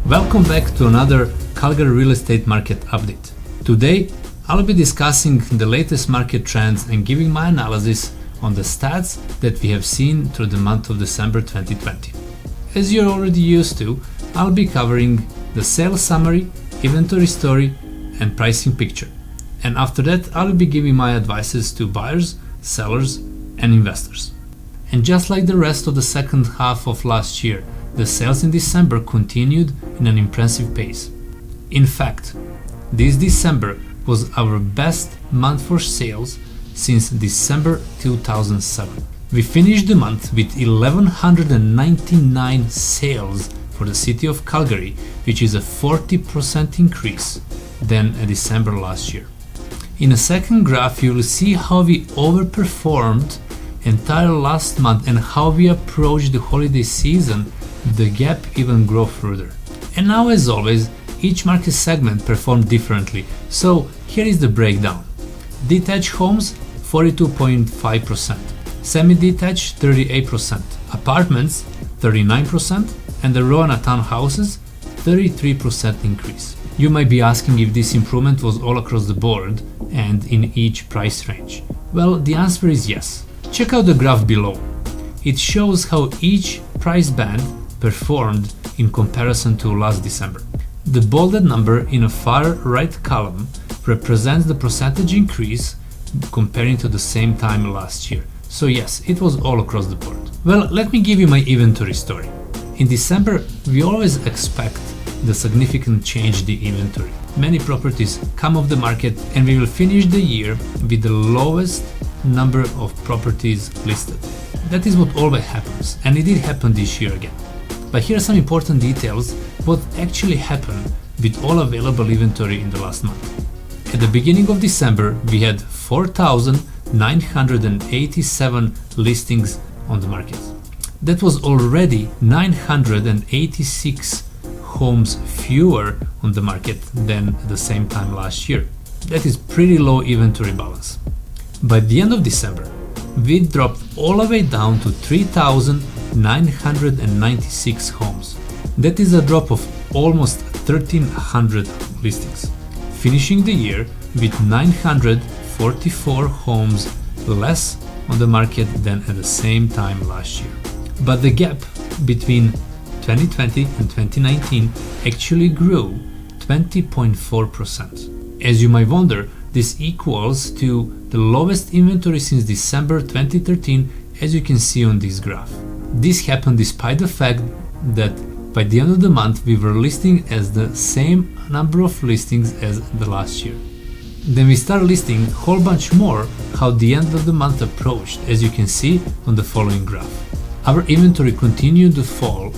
Welcome back to another Calgary Real Estate Market update. Today, I'll be discussing the latest market trends and giving my analysis on the stats that we have seen through the month of December 2020. As you're already used to, I'll be covering the sales summary, inventory story, and pricing picture. And after that, I'll be giving my advices to buyers, sellers, and investors. And just like the rest of the second half of last year, the sales in December continued in an impressive pace. In fact, this December was our best month for sales since December 2007. We finished the month with 1,199 sales for the city of Calgary, which is a 40% increase than December last year. In a second graph, you will see how we overperformed entire last month and how we approached the holiday season. The gap even grew further. And now, as always, each market segment performed differently. So here is the breakdown. Detached homes 42.5%, semi-detached 38%, apartments 39%, and the row and townhouses 33% increase. You might be asking if this improvement was all across the board and in each price range. Well, the answer is yes. Check out the graph below. It shows how each price band performed in comparison to last December. The bolded number in a far right column represents the percentage increase comparing to the same time last year. So yes, it was all across the board. Well, let me give you my inventory story. In December, we always expect the significant change in the inventory. Many properties come off the market and we will finish the year with the lowest number of properties listed. That is what always happens, and it did happen this year again. But here are some important details what actually happened with all available inventory in the last month. At the beginning of December, we had 4,987 listings on the market. That was already 986 homes fewer on the market than at the same time last year. That is pretty low inventory balance. By the end of December, we dropped all the way down to 3,996 homes. That is a drop of almost 1,300 listings, finishing the year with 944 homes less on the market than at the same time last year. But the gap between 2020 and 2019 actually grew 20.4%. As you might wonder, this equals to the lowest inventory since December 2013, as you can see on this graph. This happened despite the fact that by the end of the month we were listing as the same number of listings as the last year. Then we started listing a whole bunch more how the end of the month approached, as you can see on the following graph. Our inventory continued to fall,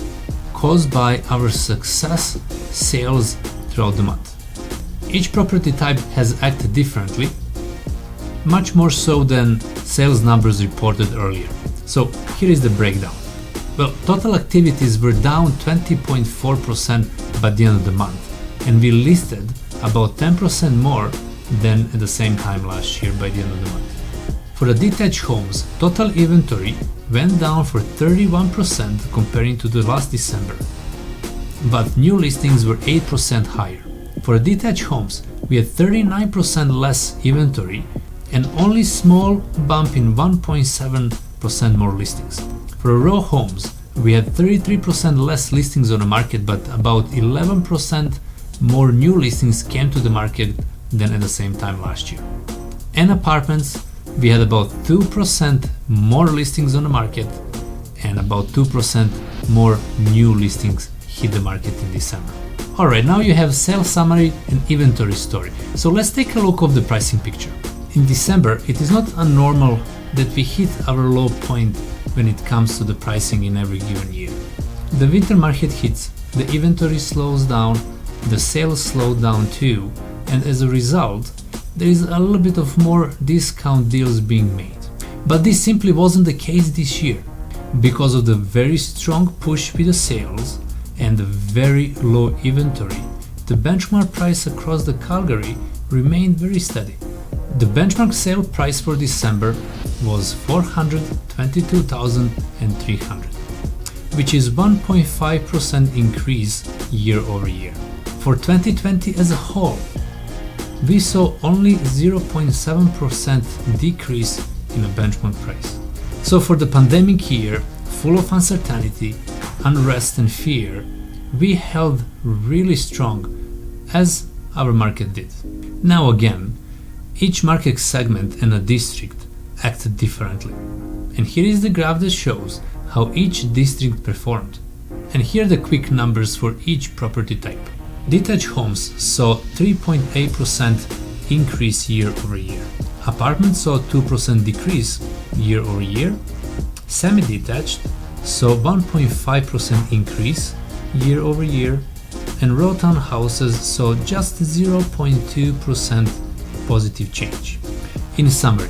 caused by our success sales throughout the month. Each property type has acted differently, much more so than sales numbers reported earlier. So here is the breakdown. Well, total activities were down 20.4% by the end of the month, and we listed about 10% more than at the same time last year by the end of the month. For the detached homes, total inventory went down for 31% comparing to the last December, but new listings were 8% higher. For detached homes, we had 39% less inventory and only small bump in 1.7% more listings. For row homes, we had 33% less listings on the market, but about 11% more new listings came to the market than at the same time last year. And apartments, we had about 2% more listings on the market and about 2% more new listings hit the market in December. Alright, now you have sales summary and inventory story. So let's take a look at the pricing picture. In December, it is not abnormal that we hit our low point when it comes to the pricing in every given year. The winter market hits, the inventory slows down, the sales slow down too, and as a result, there is a little bit of more discount deals being made. But this simply wasn't the case this year. Because of the very strong push with the sales and the very low inventory, the benchmark price across the Calgary remained very steady. The benchmark sale price for December was $422,300. which is 1.5% increase year over year. For 2020 as a whole, we saw only 0.7% decrease in a benchmark price. So for the pandemic year, full of uncertainty, unrest and fear, we held really strong as our market did. Now again, each market segment and a district acted differently. And here is the graph that shows how each district performed. And here are the quick numbers for each property type. Detached homes saw 3.8% increase year over year. Apartments saw 2% decrease year over year. Semi-detached saw 1.5% increase year over year. And row townhouses saw just 0.2% positive change. In summary,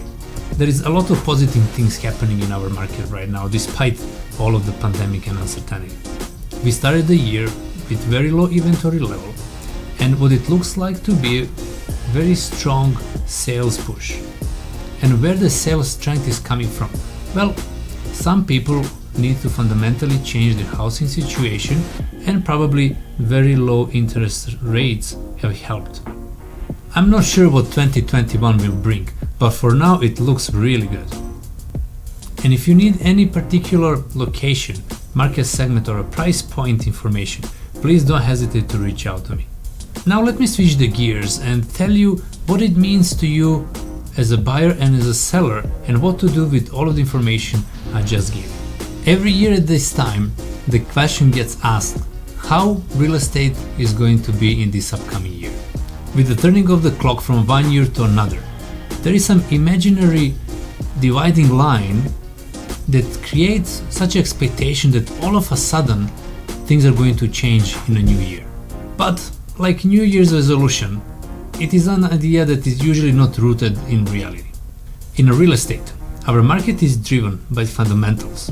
there is a lot of positive things happening in our market right now despite all of the pandemic and uncertainty. We started the year with very low inventory level and what it looks like to be a very strong sales push. And where the sales strength is coming from? Well, some people need to fundamentally change their housing situation and probably very low interest rates have helped. I'm not sure what 2021 will bring, but for now it looks really good. And if you need any particular location, market segment or a price point information, please don't hesitate to reach out to me. Now let me switch the gears and tell you what it means to you as a buyer and as a seller and what to do with all of the information I just gave you. Every year at this time, the question gets asked how real estate is going to be in this upcoming year. With the turning of the clock from one year to another, there is some imaginary dividing line that creates such expectation that all of a sudden things are going to change in a new year. But like New Year's resolution, it is an idea that is usually not rooted in reality. In real estate, our market is driven by fundamentals,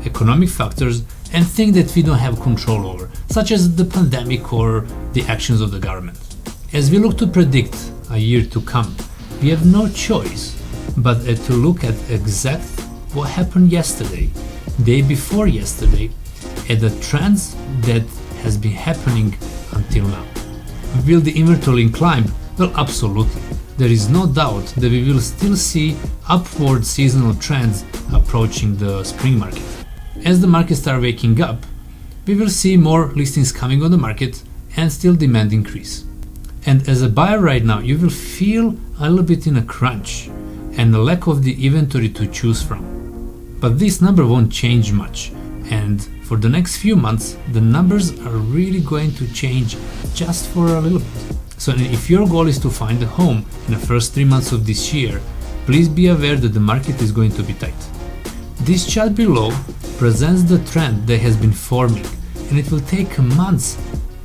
economic factors, and things that we don't have control over, such as the pandemic or the actions of the government. As we look to predict a year to come, we have no choice but to look at exact what happened yesterday, day before yesterday, and the trends that has been happening until now. Will the inventory climb? Well, absolutely. There is no doubt that we will still see upward seasonal trends approaching the spring market. As the market starts waking up, we will see more listings coming on the market and still demand increase. And as a buyer right now, you will feel a little bit in a crunch and a lack of the inventory to choose from. But this number won't change much, and for the next few months, the numbers are really going to change just for a little bit. So if your goal is to find a home in the first 3 months of this year, please be aware that the market is going to be tight. This chart below presents the trend that has been forming, and it will take months,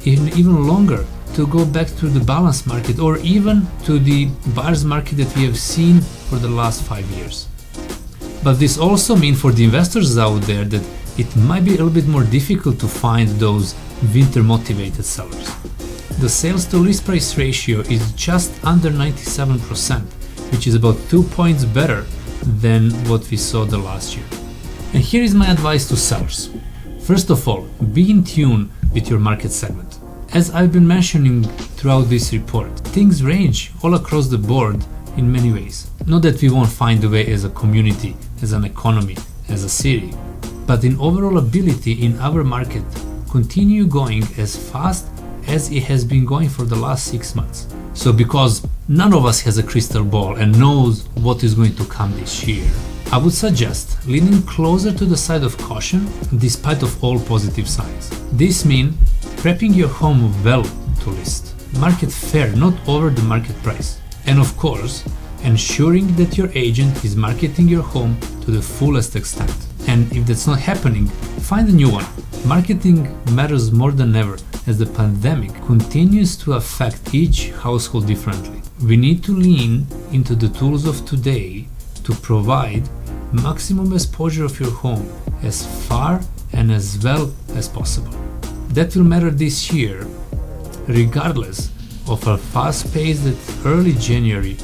even longer, to go back to the balanced market or even to the buyer's market that we have seen for the last 5 years. But this also means for the investors out there that it might be a little bit more difficult to find those winter motivated sellers. The sales to list price ratio is just under 97%, which is about 2 points better than what we saw the last year. And here is my advice to sellers. First of all, be in tune with your market segment. As I've been mentioning throughout this report, things range all across the board in many ways. Not that we won't find a way as a community, as an economy, as a city, but in overall ability in our market continue going as fast as it has been going for the last 6 months. So because none of us has a crystal ball and knows what is going to come this year, I would suggest leaning closer to the side of caution despite of all positive signs. This means prepping your home well to list, market fair, not over the market price. And of course, ensuring that your agent is marketing your home to the fullest extent. And if that's not happening, find a new one. Marketing matters more than ever as the pandemic continues to affect each household differently. We need to lean into the tools of today to provide maximum exposure of your home as far and as well as possible. That will matter this year, regardless of a fast pace that early January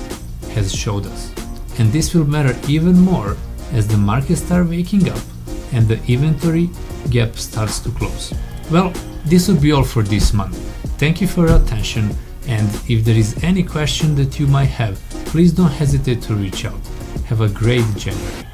has showed us. And this will matter even more as the market starts waking up and the inventory gap starts to close. Well, this would be all for this month. Thank you for your attention, and if there is any question that you might have, please don't hesitate to reach out. Have a great January.